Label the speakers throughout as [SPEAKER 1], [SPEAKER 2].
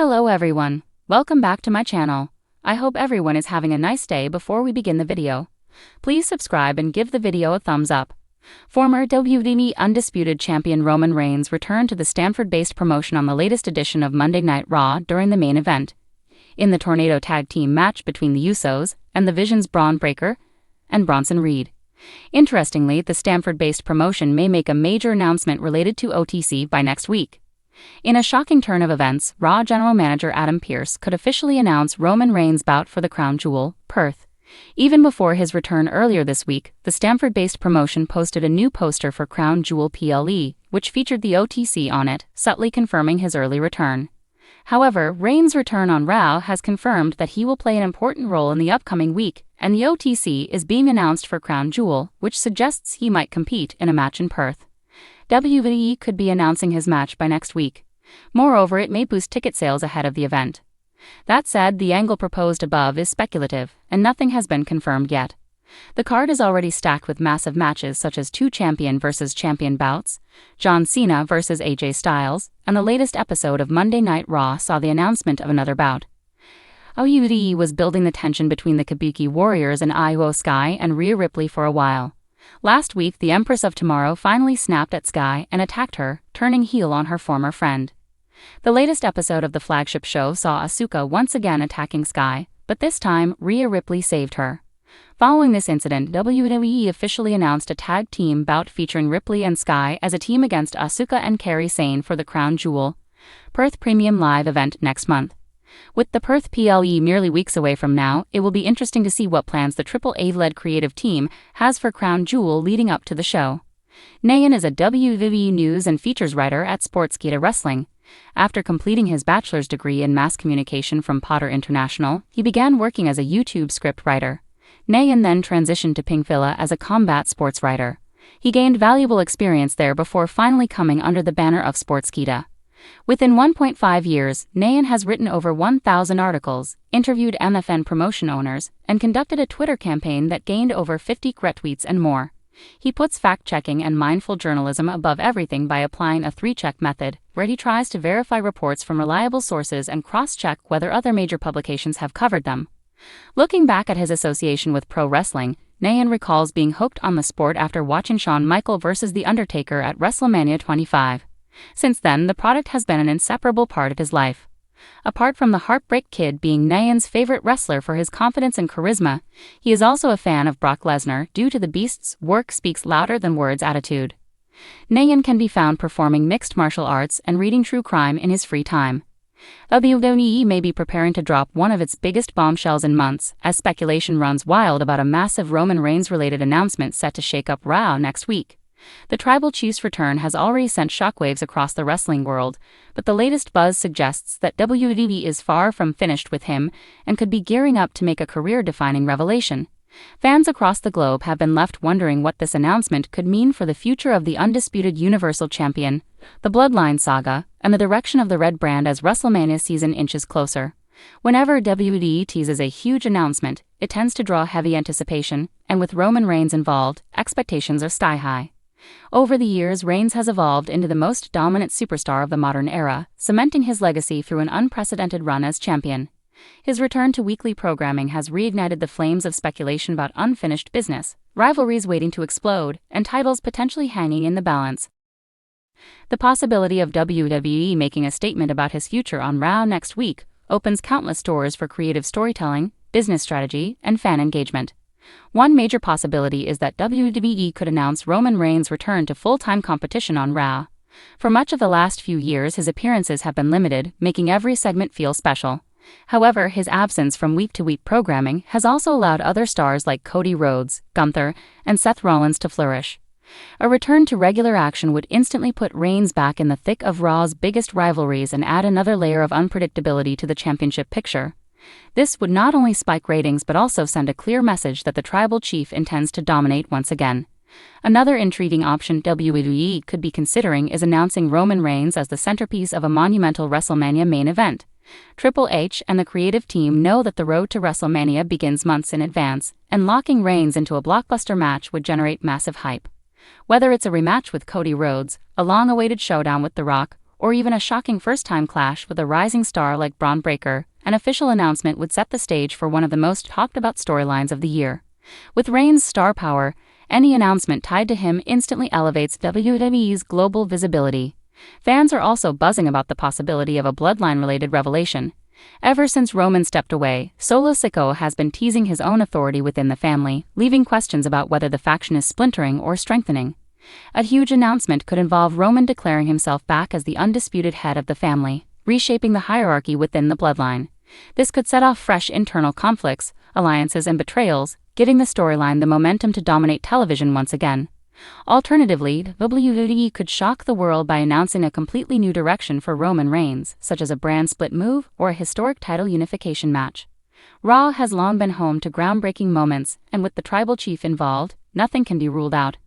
[SPEAKER 1] Hello everyone, welcome back to my channel. I hope everyone is having a nice day. Before we begin the video, please subscribe and give the video a thumbs up. Former WWE Undisputed Champion Roman Reigns returned to the Stanford-based promotion on the latest edition of Monday Night Raw during the main event. In the Tornado Tag Team match between the Usos and the Vision's Braun Breaker and Bronson Reed. Interestingly, the Stanford-based promotion may make a major announcement related to OTC by next week. In a shocking turn of events, Raw General Manager Adam Pearce could officially announce Roman Reigns' bout for the Crown Jewel, Perth. Even before his return earlier this week, the Stanford-based promotion posted a new poster for Crown Jewel PLE, which featured the OTC on it, subtly confirming his early return. However, Reigns' return on Raw has confirmed that he will play an important role in the upcoming week, and the OTC is being announced for Crown Jewel, which suggests he might compete in a match in Perth. WWE could be announcing his match by next week. Moreover, it may boost ticket sales ahead of the event. That said, the angle proposed above is speculative, and nothing has been confirmed yet. The card is already stacked with massive matches such as two champion versus champion bouts, John Cena versus AJ Styles, and the latest episode of Monday Night Raw saw the announcement of another bout. WWE was building the tension between the Kabuki Warriors and Io Sky and Rhea Ripley for a while. Last week, the Empress of Tomorrow finally snapped at Sky and attacked her, turning heel on her former friend. The latest episode of the flagship show saw Asuka once again attacking Sky, but this time, Rhea Ripley saved her. Following this incident, WWE officially announced a tag team bout featuring Ripley and Sky as a team against Asuka and Kairi Sane for the Crown Jewel Perth Premium Live event next month. With the Perth PLE merely weeks away from now, it will be interesting to see what plans the Triple A-led creative team has for Crown Jewel leading up to the show. Nayan is a WWE news and features writer at Sportskeeda Wrestling. After completing his bachelor's degree in mass communication from Potter International, he began working as a YouTube script writer. Nayan then transitioned to Pingvilla as a combat sports writer. He gained valuable experience there before finally coming under the banner of Sportskeeda. Within 1.5 years, Nayan has written over 1,000 articles, interviewed MFN promotion owners, and conducted a Twitter campaign that gained over 50 retweets and more. He puts fact-checking and mindful journalism above everything by applying a 3-check method, where he tries to verify reports from reliable sources and cross-check whether other major publications have covered them. Looking back at his association with pro wrestling, Nayan recalls being hooked on the sport after watching Shawn Michaels vs. The Undertaker at WrestleMania 25. Since then, the product has been an inseparable part of his life. Apart from the Heartbreak Kid being Nayan's favorite wrestler for his confidence and charisma, he is also a fan of Brock Lesnar due to the Beast's work speaks louder than words attitude. Nayan can be found performing mixed martial arts and reading true crime in his free time. WWE may be preparing to drop one of its biggest bombshells in months, as speculation runs wild about a massive Roman Reigns-related announcement set to shake up Raw next week. The Tribal Chief's return has already sent shockwaves across the wrestling world, but the latest buzz suggests that WWE is far from finished with him and could be gearing up to make a career-defining revelation. Fans across the globe have been left wondering what this announcement could mean for the future of the undisputed Universal Champion, the Bloodline saga, and the direction of the Red brand as WrestleMania season inches closer. Whenever WWE teases a huge announcement, it tends to draw heavy anticipation, and with Roman Reigns involved, expectations are sky-high. Over the years, Reigns has evolved into the most dominant superstar of the modern era, cementing his legacy through an unprecedented run as champion. His return to weekly programming has reignited the flames of speculation about unfinished business, rivalries waiting to explode, and titles potentially hanging in the balance. The possibility of WWE making a statement about his future on Raw next week opens countless doors for creative storytelling, business strategy, and fan engagement. One major possibility is that WWE could announce Roman Reigns' return to full-time competition on Raw. For much of the last few years, his appearances have been limited, making every segment feel special. However, his absence from week-to-week programming has also allowed other stars like Cody Rhodes, Gunther, and Seth Rollins to flourish. A return to regular action would instantly put Reigns back in the thick of Raw's biggest rivalries and add another layer of unpredictability to the championship picture. This would not only spike ratings but also send a clear message that the Tribal Chief intends to dominate once again. Another intriguing option WWE could be considering is announcing Roman Reigns as the centerpiece of a monumental WrestleMania main event. Triple H and the creative team know that the road to WrestleMania begins months in advance, and locking Reigns into a blockbuster match would generate massive hype. Whether it's a rematch with Cody Rhodes, a long-awaited showdown with The Rock, or even a shocking first-time clash with a rising star like Braun Breaker, an official announcement would set the stage for one of the most talked-about storylines of the year. With Reigns' star power, any announcement tied to him instantly elevates WWE's global visibility. Fans are also buzzing about the possibility of a bloodline-related revelation. Ever since Roman stepped away, Solo Sikoa has been teasing his own authority within the family, leaving questions about whether the faction is splintering or strengthening. A huge announcement could involve Roman declaring himself back as the undisputed head of the family, reshaping the hierarchy within the bloodline. This could set off fresh internal conflicts, alliances, and betrayals, giving the storyline the momentum to dominate television once again. Alternatively, WWE could shock the world by announcing a completely new direction for Roman Reigns, such as a brand split move or a historic title unification match. Raw has long been home to groundbreaking moments, and with the tribal chief involved, nothing can be ruled out.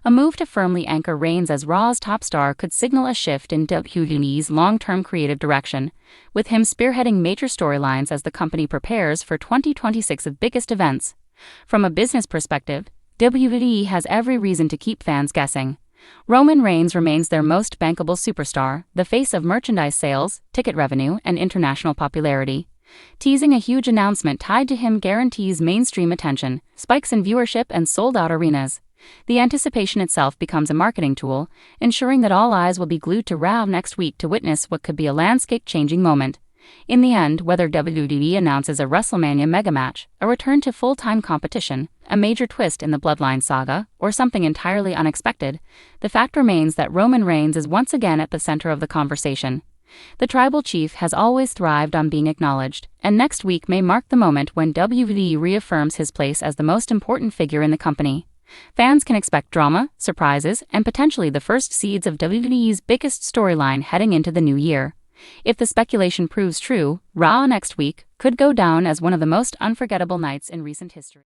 [SPEAKER 1] A move to firmly anchor Reigns as Raw's top star could signal a shift in WWE's long-term creative direction, with him spearheading major storylines as the company prepares for 2026's biggest events. From a business perspective, WWE has every reason to keep fans guessing. Roman Reigns remains their most bankable superstar, the face of merchandise sales, ticket revenue, and international popularity. Teasing a huge announcement tied to him guarantees mainstream attention, spikes in viewership, and sold-out arenas. The anticipation itself becomes a marketing tool, ensuring that all eyes will be glued to Raw next week to witness what could be a landscape-changing moment. In the end, whether WWE announces a WrestleMania mega match, a return to full-time competition, a major twist in the Bloodline saga, or something entirely unexpected, the fact remains that Roman Reigns is once again at the center of the conversation. The tribal chief has always thrived on being acknowledged, and next week may mark the moment when WWE reaffirms his place as the most important figure in the company. Fans can expect drama, surprises, and potentially the first seeds of WWE's biggest storyline heading into the new year. If the speculation proves true, Raw next week could go down as one of the most unforgettable nights in recent history.